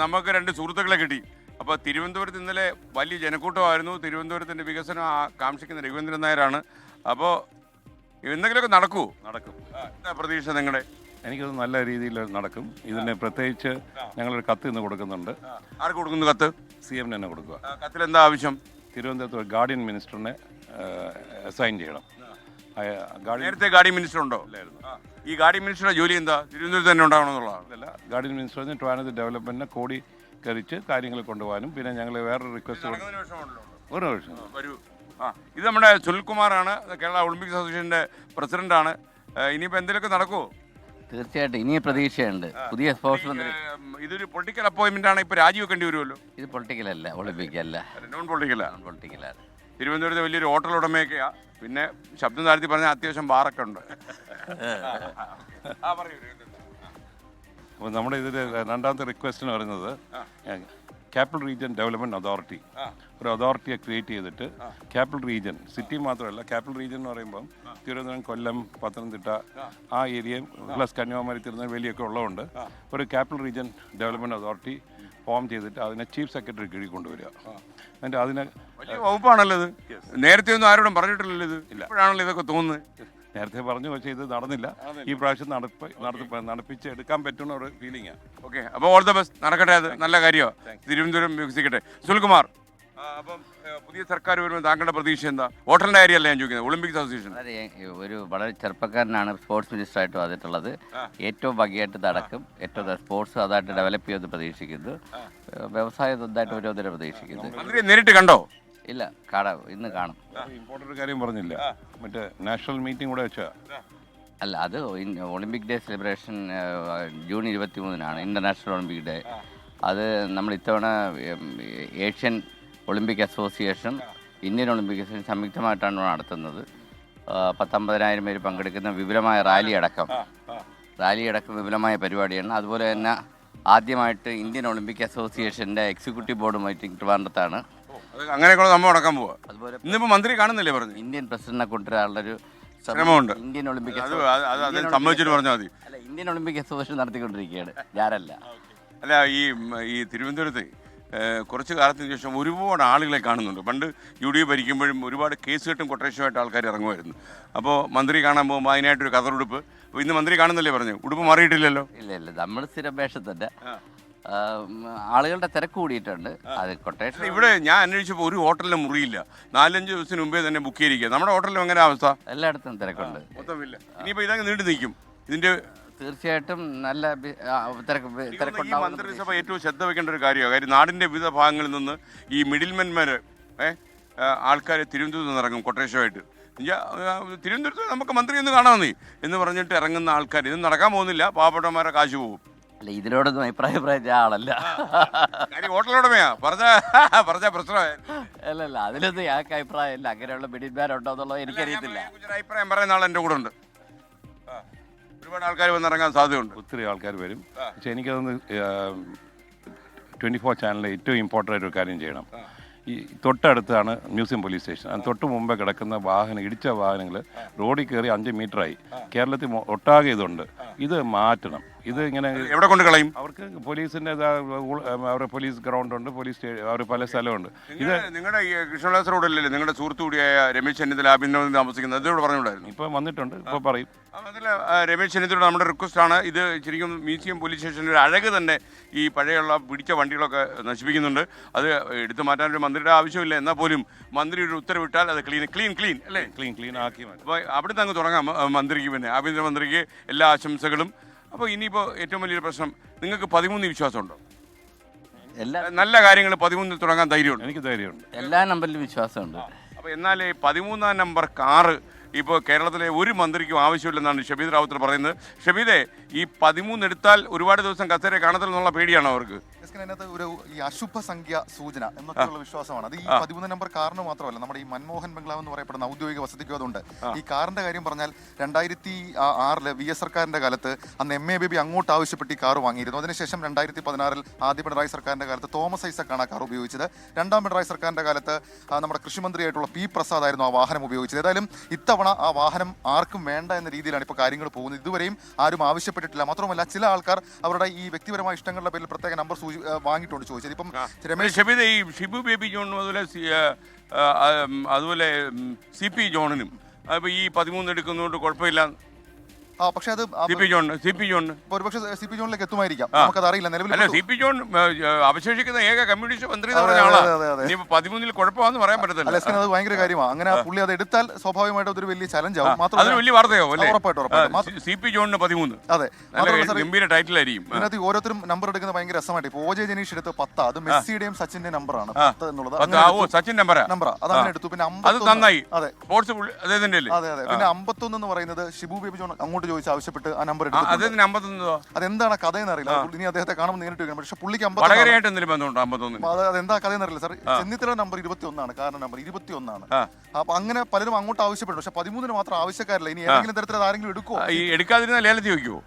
നമുക്ക് രണ്ട് സുഹൃത്തുക്കളെ കിട്ടി. അപ്പോൾ തിരുവനന്തപുരത്ത് ഇന്നലെ വലിയ ജനക്കൂട്ടമായിരുന്നു. തിരുവനന്തപുരത്തിൻ്റെ വികസനം കാക്ഷിക്കുന്ന രഘുവേന്ദ്രൻ നായരാണ്. അപ്പോൾ എന്തെങ്കിലുമൊക്കെ നടക്കുമോ? നടക്കും. എന്താ പ്രതീക്ഷ നിങ്ങളുടെ? എനിക്കത് നല്ല രീതിയിൽ നടക്കും. ഇതിന് പ്രത്യേകിച്ച് ഞങ്ങളൊരു കത്ത് ഇന്ന് കൊടുക്കുന്നുണ്ട്. ആർക്ക് കൊടുക്കുന്നു കത്ത്? CM തന്നെ കൊടുക്കുക. കത്തിലെന്താ ആവശ്യം? തിരുവനന്തപുരത്ത് ഒരു ഗാർഡിയൻ മിനിസ്റ്ററിനെ അസൈൻ ചെയ്യണം. നേരത്തെ ഗാർഡിയൻ മിനിസ്റ്റർ ഉണ്ടോ? ഈ ഗാർഡിയൻ മിനിസ്റ്ററുടെ ജോലി എന്താ? തിരുവനന്തപുരത്ത് തന്നെ ഉണ്ടാവണമെന്നുള്ളതാണ്. അതല്ല, ഗാർഡിയൻ മിനിസ്റ്ററിന് ട്രിവാൻഡ്രത്ത് ഡെവലപ്മെൻറ്റിനെ കോടിക്കരിച്ച് കാര്യങ്ങൾ കൊണ്ടുപോകാനും പിന്നെ ഞങ്ങൾ വേറൊരു റിക്വസ്റ്റ് ഒരു വർഷം വരൂ. ഇത് നമ്മുടെ സുനിൽകുമാറാണ്, കേരള ഒളിമ്പിക്സ് അസോസിയേഷൻ്റെ പ്രസിഡന്റാണ്. ഇനിയിപ്പോൾ എന്തെങ്കിലുമൊക്കെ നടക്കുമോ? തീർച്ചയായിട്ടും ഇനി പ്രതീക്ഷയുണ്ട്. പുതിയ സ്പോർട്സ് മന്ത്രി ഇതൊരു പൊളിറ്റിക്കൽ അപ്പോയിന്റ്മെന്റ് ആണ്. ഇപ്പോൾ രാജിവെക്കേണ്ടി വരുമല്ലോ. ഇത് പൊളിറ്റിക്കൽ അല്ല, ഒളിമ്പിക് അല്ല, നോൺ പൊളിറ്റിക്കലാണ്. പൊളിറ്റിക്കലാണ്. തിരുവനന്തപുരത്ത് വലിയൊരു ഹോട്ടൽ ഉടമയൊക്കെയാ. പിന്നെ ശബ്ദം താഴ്ത്തി പറഞ്ഞാൽ അത്യാവശ്യം ബാറൊക്കെ ഉണ്ട്. അപ്പോൾ നമ്മുടെ ഇതിൽ രണ്ടാമത്തെ റിക്വസ്റ്റ് എന്ന് പറയുന്നത് ക്യാപിറ്റൽ റീജിയൻ ഡെവലപ്മെൻറ്റ് അതോറിറ്റി, ഒരു അതോറിറ്റിയെ ക്രിയേറ്റ് ചെയ്തിട്ട് ക്യാപിറ്റൽ റീജിയൻ, സിറ്റി മാത്രമല്ല, ക്യാപിറ്റൽ റീജിയൻ എന്ന് പറയുമ്പം തിരുവനന്തപുരം, കൊല്ലം, പത്തനംതിട്ട ആ ഏരിയയും പ്ലസ് കന്യാകുമാരി, തിരുനെൽവേലിയൊക്കെ ഉള്ളതുകൊണ്ട് ഒരു capital region development authority form ചെയ്തിട്ട് അതിനെ ചീഫ് സെക്രട്ടറി കീഴിൽ കൊണ്ടുവരിക. എന്നിട്ട് അതിനെ വലിയ വകുപ്പാണല്ലോ ഇത്. നേരത്തെ ഒന്നും ആരോടും പറഞ്ഞിട്ടില്ലല്ലോ ഇത്. ഇപ്പോഴാണല്ലോ ഇതൊക്കെ തോന്നുന്നത്. നേരത്തെ പറഞ്ഞു, പക്ഷേ ഇത് നടന്നില്ല. ഈ പ്രാവശ്യം നടപ്പിച്ച് എടുക്കാൻ പറ്റുന്ന ഒരു ഫീലിംഗാണ്. ഓക്കെ, അപ്പോൾ ഓൾ ദ ബെസ്റ്റ്. നടക്കട്ടെ, അത് നല്ല കാര്യമാണ്. തിരുവനന്തപുരം വികസിക്കട്ടെ. സുനിൽകുമാർ, അപ്പം പുതിയ സർക്കാർ വരുമ്പോൾ താങ്കളുടെ പ്രതീക്ഷ എന്താ? ഹോട്ടലിൻ്റെ കാര്യമല്ല ഞാൻ ചോദിക്കുന്നത്, ഒളിമ്പിക്സ് അസോസിയേഷൻ. ഒരു വളരെ ചെറുപ്പക്കാരനാണ് സ്പോർട്സ് മിനിസ്റ്ററായിട്ട് വന്നിട്ടുള്ളത്. ഏറ്റവും ഭംഗിയായിട്ട് നടക്കും. ഏറ്റവും സ്പോർട്സ് അതായിട്ട് ഡെവലപ്പ് ചെയ്യുമെന്ന് പ്രതീക്ഷിക്കുന്നു. വ്യവസായം സ്വന്തമായിട്ട് ഓരോരുത്തരെ പ്രതീക്ഷിക്കുന്നു. മന്ത്രിയെ നേരിട്ട് കണ്ടോ? ഇല്ല, ഇന്ന് കാണും. ഇമ്പോർട്ടൻ്റ് കാര്യം പറഞ്ഞില്ല, മറ്റേ നാഷണൽ മീറ്റിംഗ് കൂടെ വെച്ചാൽ അല്ല, അത് ഒളിമ്പിക് ഡേ സെലിബ്രേഷൻ ജൂൺ 23-നാണ്, ഇൻ്റർനാഷണൽ ഒളിമ്പിക് ഡേ. അത് നമ്മൾ ഇത്തവണ Asian Olympic association, Indian Olympic association സംയുക്തമായിട്ടാണ് നടത്തുന്നത്. 19,000 പേര് പങ്കെടുക്കുന്ന വിപുലമായ റാലി അടക്കം വിപുലമായ പരിപാടിയാണ്. അതുപോലെ തന്നെ ആദ്യമായിട്ട് ഇന്ത്യൻ ഒളിമ്പിക് അസോസിയേഷൻ്റെ എക്സിക്യൂട്ടീവ് ബോർഡ് മീറ്റിംഗ് ട്രിവാൻഡ്രത്താണ്. അങ്ങനെയൊക്കെ സംഭവം നടക്കാൻ പോവാ. അതുപോലെ ഇന്നിപ്പോൾ മന്ത്രി കാണുന്നില്ലേ പറഞ്ഞു? ഇന്ത്യൻ പ്രസിഡന്റിനെ കൊണ്ടുവരാനുള്ളൊരു ശ്രമമുണ്ട്. ഇന്ത്യൻ ഒളിമ്പിക് സമ്മതിച്ചിട്ട് പറഞ്ഞാൽ മതി. അല്ല, ഇന്ത്യൻ ഒളിമ്പിക് അസോസിയേഷൻ നടത്തിക്കൊണ്ടിരിക്കുകയാണ്, ഞാനല്ല. അല്ല, ഈ തിരുവനന്തപുരത്ത് കുറച്ച് കാലത്തിന് ശേഷം ഒരുപാട് ആളുകളെ കാണുന്നുണ്ട്. പണ്ട് UDF ഭരിക്കുമ്പോഴും ഒരുപാട് കേസ് കെട്ടും കൊട്ടേഷനുമായിട്ട് ആൾക്കാർ ഇറങ്ങുമായിരുന്നു. അപ്പോൾ മന്ത്രി കാണാൻ പോകുമ്പോൾ അതിനായിട്ടൊരു കതറുടുപ്പ്. അപ്പോൾ ഇന്ന് മന്ത്രി കാണുന്നില്ലേ പറഞ്ഞു? ഉടുപ്പ് മാറിയിട്ടില്ലല്ലോ. ഇല്ല, നമ്മൾ സ്ഥിരം വേഷത്തന്നെ. ആളുകളുടെ തിരക്ക് കൂടിയിട്ടുണ്ട്. അത് കൊട്ടേഷൻ ഇവിടെ ഞാൻ അന്വേഷിച്ചപ്പോൾ ഒരു ഹോട്ടലിലും മുറിയില്ല. 4-5 ദിവസത്തിന് മുമ്പേ തന്നെ ബുക്ക് ചെയ്തിരിക്കുക. നമ്മുടെ ഹോട്ടലിലും എങ്ങനെ അവസ്ഥ? എല്ലായിടത്തും തിരക്കുണ്ട്. മൊത്തമില്ല. ഇനിയിപ്പോൾ ഇതങ്ങ് നീണ്ടു നിൽക്കും. ഇതിൻ്റെ തീർച്ചയായിട്ടും നല്ല ഈ മന്ത്രിസഭ ഏറ്റവും ശ്രദ്ധ വെക്കേണ്ട ഒരു കാര്യമാണ്. നാടിൻ്റെ വിവിധ ഭാഗങ്ങളിൽ നിന്ന് ഈ മിഡിൽമെൻമാർ ആൾക്കാർ തിരുവനന്തപുരത്ത് നിന്ന് ഇറങ്ങും കൊട്ടേഷനുമായിട്ട്. തിരുവനന്തപുരത്ത് നമുക്ക് മന്ത്രി ഒന്ന് കാണാൻ നീ എന്ന് പറഞ്ഞിട്ട് ഇറങ്ങുന്ന ആൾക്കാർ ഇത് നടക്കാൻ പോകുന്നില്ല. പാവപ്പെട്ടവന്മാരെ കാശ് പോകും. അല്ല, ഇതിനോടൊന്നും അഭിപ്രായം പറഞ്ഞ ആളല്ല. ഹോട്ടലോടമയാ പറഞ്ഞ പ്രശ്നമായി. അല്ലല്ല, അതിലൊന്നും ഞങ്ങൾക്ക് അഭിപ്രായം ഇല്ല. അങ്ങനെയുള്ള മിഡിൽമാരുണ്ടോ എന്നുള്ളത് എനിക്കറിയത്തില്ല. അഭിപ്രായം പറയുന്ന ആൾ എൻ്റെ കൂടെ ഉണ്ട്. ഒരുപാട് ആൾക്കാർ വന്നിറങ്ങാൻ സാധ്യതയുണ്ട്. ഒത്തിരി ആൾക്കാർ വരും. പക്ഷെ എനിക്കതൊന്ന് 24 ചാനലിൽ ഏറ്റവും ഇമ്പോർട്ടൻ്റ് ആയിട്ടൊരു കാര്യം ചെയ്യണം. ഈ തൊട്ടടുത്താണ് മ്യൂസിയം പോലീസ് സ്റ്റേഷൻ. അതിന് തൊട്ട് മുമ്പേ കിടക്കുന്ന ഇടിച്ച വാഹനങ്ങൾ റോഡിൽ കയറി 5 മീറ്ററായി. കേരളത്തിൽ ഒട്ടാകെ ഇതുണ്ട്. ഇത് മാറ്റണം. ഇത് ഇങ്ങനെ എവിടെ കൊണ്ട് കളയും? അവർക്ക് പോലീസിൻ്റെ അവരുടെ പോലീസ് ഗ്രൗണ്ട് ഉണ്ട്, പോലീസ് അവർ പല സ്ഥലമുണ്ട്. ഇത് നിങ്ങളുടെ കൃഷ്ണദാസ് റോഡല്ലേ നിങ്ങളുടെ സുഹൃത്തു കൂടിയായ രമേശ് ചെന്നിത്തല ആഭ്യന്തരമന്ത്രി താമസിക്കുന്നത്? അതിലൂടെ പറഞ്ഞുകൂടായിരുന്നു? ഇപ്പം വന്നിട്ടുണ്ട്, ഇപ്പോൾ പറയും. അതിൽ രമേശ് ചെന്നിത്തല നമ്മുടെ റിക്വസ്റ്റാണ്. ഇത് ശരിക്കും മ്യൂസിയം പോലീസ് സ്റ്റേഷൻ്റെ ഒരു അഴക് തന്നെ ഈ പഴയുള്ള പിടിച്ച വണ്ടികളൊക്കെ നശിപ്പിക്കുന്നുണ്ട്. അത് എടുത്തു മാറ്റാനൊരു മന്ത്രിയുടെ ആവശ്യമില്ല. എന്നാൽ പോലും മന്ത്രി ഒരു ഉത്തരവിട്ടാൽ അത് ക്ലീൻ അല്ലേ? ക്ലീൻ ആക്കി മാറ്റും. അപ്പോൾ അവിടുന്ന് അങ്ങ് തുടങ്ങാം മന്ത്രിക്ക്. പിന്നെ ആഭ്യന്തരമന്ത്രിക്ക് എല്ലാ ആശംസകളും. അപ്പോൾ ഇനിയിപ്പോൾ ഏറ്റവും വലിയൊരു പ്രശ്നം, നിങ്ങൾക്ക് 13 വിശ്വാസമുണ്ടോ? നല്ല കാര്യങ്ങൾ 13 തുടങ്ങാൻ ധൈര്യമുണ്ട്? എനിക്ക് ധൈര്യമുണ്ട്. എല്ലാ നമ്പറിലും വിശ്വാസമുണ്ട്. അപ്പോൾ എന്നാൽ 13-ാം നമ്പർ കാറ് ഇപ്പോൾ കേരളത്തിലെ ഒരു മന്ത്രിക്കും ആവശ്യമില്ലെന്നാണ് ഷബീദ് റാവുത്തർ പറയുന്നത്. ഷബീദെ, ഈ 13 എടുത്താൽ ഒരുപാട് ദിവസം കസേര കാണത്തില്ലെന്നുള്ള പേടിയാണോ അവർക്ക്? അതിനകത്ത് ഒരു ഈ അശുഭ സംഖ്യ സൂചന എന്നൊക്കെയുള്ള വിശ്വാസമാണ്. അത് ഈ 13 നമ്പർ കാറിന് മാത്രമല്ല, നമ്മുടെ ഈ മൻമോഹൻ ബംഗ്ലാവ് എന്ന് പറയപ്പെടുന്ന ഔദ്യോഗിക വസതിക്കും അതുണ്ട്. ഈ കാറിന്റെ കാര്യം പറഞ്ഞാൽ 2006 VS സർക്കാരിന്റെ കാലത്ത് അന്ന് MA ബേബി അങ്ങോട്ട് ആവശ്യപ്പെട്ട് ഈ കാർ വാങ്ങിയിരുന്നു. അതിനുശേഷം 2016 ആദ്യ പിണറായി സർക്കാരിന്റെ കാലത്ത് തോമസ് ഐസക്കാണ് ആ കാർ ഉപയോഗിച്ചത്. രണ്ടാം പിണറായി സർക്കാരിന്റെ കാലത്ത് നമ്മുടെ കൃഷിമന്ത്രിയായിട്ടുള്ള P പ്രസാദ് ആയിരുന്നു ആ വാഹനം ഉപയോഗിച്ചത്. ഏതായാലും ഇത്തവണ ആ വാഹനം ആർക്കും വേണ്ട എന്ന രീതിയിലാണ് ഇപ്പോൾ കാര്യങ്ങൾ പോകുന്നത്. ഇതുവരെയും ആരും ആവശ്യപ്പെട്ടിട്ടില്ല. മാത്രമല്ല, ചില ആൾക്കാർ അവരുടെ ഈ വ്യക്തിപരമായ ഇഷ്ടങ്ങളുടെ പേരിൽ പ്രത്യേക നമ്പർ വാങ്ങിയിട്ടുണ്ട് ചോദിച്ചത്. ഇപ്പം രമേശ് ഷബീദ, ഈ ഷിബു ബേബി ജോണും അതുപോലെ CP ജോണിനും അപ്പോൾ ഈ 13 എടുക്കുന്നതുകൊണ്ട് കുഴപ്പമില്ല. പക്ഷെ അത് CP ജോണിന് ഒരുപക്ഷെ CP ജോണിലേക്ക് എത്തുമായിരിക്കാം, നമുക്കത് അറിയില്ല. നിലവിൽ അല്ല, CP ജോൺ അവശേഷിക്കുന്ന ഏക കമ്മ്യൂണിസ്റ്റ് മന്ത്രി എന്ന് പറഞ്ഞ ആളാണ്. ഇനിയിപ്പോൾ 13 കുഴപ്പമാണെന്ന് പറയാൻ പറ്റത്തില്ല. അത് ഭയങ്കര കാര്യമാണ്. അങ്ങനെ പുള്ളി അത് എടുത്താൽ സ്വാഭാവികമായിട്ട് അതൊരു വലിയ ചലഞ്ച് ആവും. അതൊരു വലിയ വാർത്തയാവും അല്ലേ? ഉറപ്പായിട്ടും CP ജോണിന് 13. അതെ, ഗംഭീര ടൈറ്റിലായിരിക്കും. ഇതിനകത്ത് ഓരോരുത്തരും നമ്പർ എടുക്കുന്നത് ഭയങ്കര രസമായിട്ട്. ഇപ്പോൾ OJ ജനീഷ് എടുത്ത് 10, അത് മെസ്സിയുടെയും സച്ചിന്റെയും നമ്പറാണ് 10 എന്നുള്ളത്. സച്ചിൻ നമ്പറാ അത് അങ്ങനെ എടുത്തു. പിന്നെ അത് നന്നായി. അതെ, സ്പോർട്സ് അദ്ദേഹത്തിന്റെ അല്ലേ? അതെ. പിന്നെ 51 എന്ന് പറയുന്നത് ഷിബു ബേബി ജോൺ അങ്ങോട്ട് ചോദിച്ച് ആവശ്യപ്പെട്ട് ആ നമ്പർ എടുത്തു. അതെന്താണ് കഥയെന്ന് അറിയില്ല. ഇനി അദ്ദേഹത്തെ കാണുമ്പോൾ നേരിട്ട് വയ്ക്കണം. പക്ഷെ പുള്ളിക്ക് 51 അതെന്താ കഥയെന്ന് അറിയില്ല സാർ. ചെന്നിത്തല നമ്പർ 21 കാരണം നമ്പർ 21. അപ്പൊ അങ്ങനെ പലരും അങ്ങോട്ട് ആവശ്യപ്പെട്ടു. പക്ഷെ 13 മാത്രം ആവശ്യക്കാരില്ല. ഇനി ഏതെങ്കിലും തരത്തിൽ ആരെങ്കിലും എടുക്കുമോ? എടുക്കാതിരുന്ന ലേലത്തിൽ വയ്ക്കുമോ?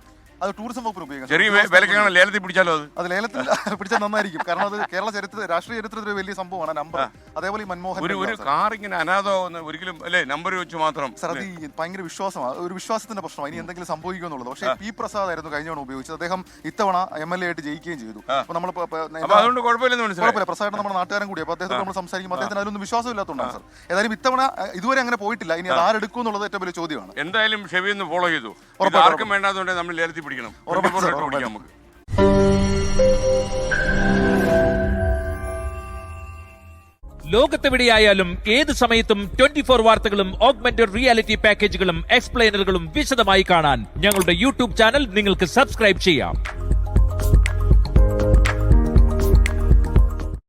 അത് ടൂറിസം വകുപ്പിന് ഉപയോഗിക്കാം. ചെറിയ വിലക്കാണ് ലേലത്തിൽ പിടിച്ചാലോ? അത് ലേലത്തിൽ പിടിച്ചാൽ നന്നായിരിക്കും. കാരണം അത് കേരള ചരിത്രത്തിൽ, രാഷ്ട്രീയ ചരിത്രത്തിൽ വലിയ സംഭവമാണ് നമ്പർ. അതേപോലെ ഈ മൻമോഹൻ ഒരു കാർ ഇങ്ങനെ അനാഥമാവുന്ന ഒരിക്കലും അല്ലേ നമ്പർ വെച്ച് മാത്രം സാർ, അത് ഭയങ്കര വിശ്വാസമാണ്, ഒരു വിശ്വാസത്തിന്റെ പ്രശ്നമാണ്. ഇനി എന്തെങ്കിലും സംഭവിക്കും എന്നുള്ളത്. പക്ഷേ P പ്രസാദ് ആയിരുന്നു കഴിഞ്ഞ തവണ ഉപയോഗിച്ചത്. അദ്ദേഹം ഇത്തവണ MLA ആയിട്ട് ജയിക്കുകയും ചെയ്തു. അപ്പൊ നമ്മൾ അതുകൊണ്ട് കുഴപ്പമില്ല. പ്രസാദ് നമ്മുടെ നാട്ടുകാരൻ കൂടി. അപ്പൊ അദ്ദേഹത്തെ നമ്മൾ സംസാരിക്കുമ്പോൾ അദ്ദേഹത്തിന് അതിലൊന്നും വിശ്വാസം ഇല്ലാത്തതുകൊണ്ടാണ് സാർ. ഏതായാലും ഇത്തവണ ഇതുവരെ അങ്ങനെ പോയിട്ടില്ല. ഇനി അത് ആരെടുക്കും എന്നുള്ളത് ഏറ്റവും വലിയ ചോദ്യമാണ്. എന്തായാലും ഷെബിന്ന് ഫോളോ ചെയ്തു. ആർക്കും വേണ്ടാത്തതുകൊണ്ട് നമ്മൾ ലേലത്തിൽ പിടിക്കണം. നമുക്ക് ലോകത്തെവിടെയായാലും ഏത് സമയത്തും 24 വാർത്തകളും ഓഗ്മെന്റഡ് റിയാലിറ്റി പാക്കേജുകളും എക്സ്പ്ലെയിനറുകളും വിശദമായി കാണാൻ ഞങ്ങളുടെ YouTube ചാനൽ നിങ്ങൾക്ക് സബ്സ്ക്രൈബ് ചെയ്യാം.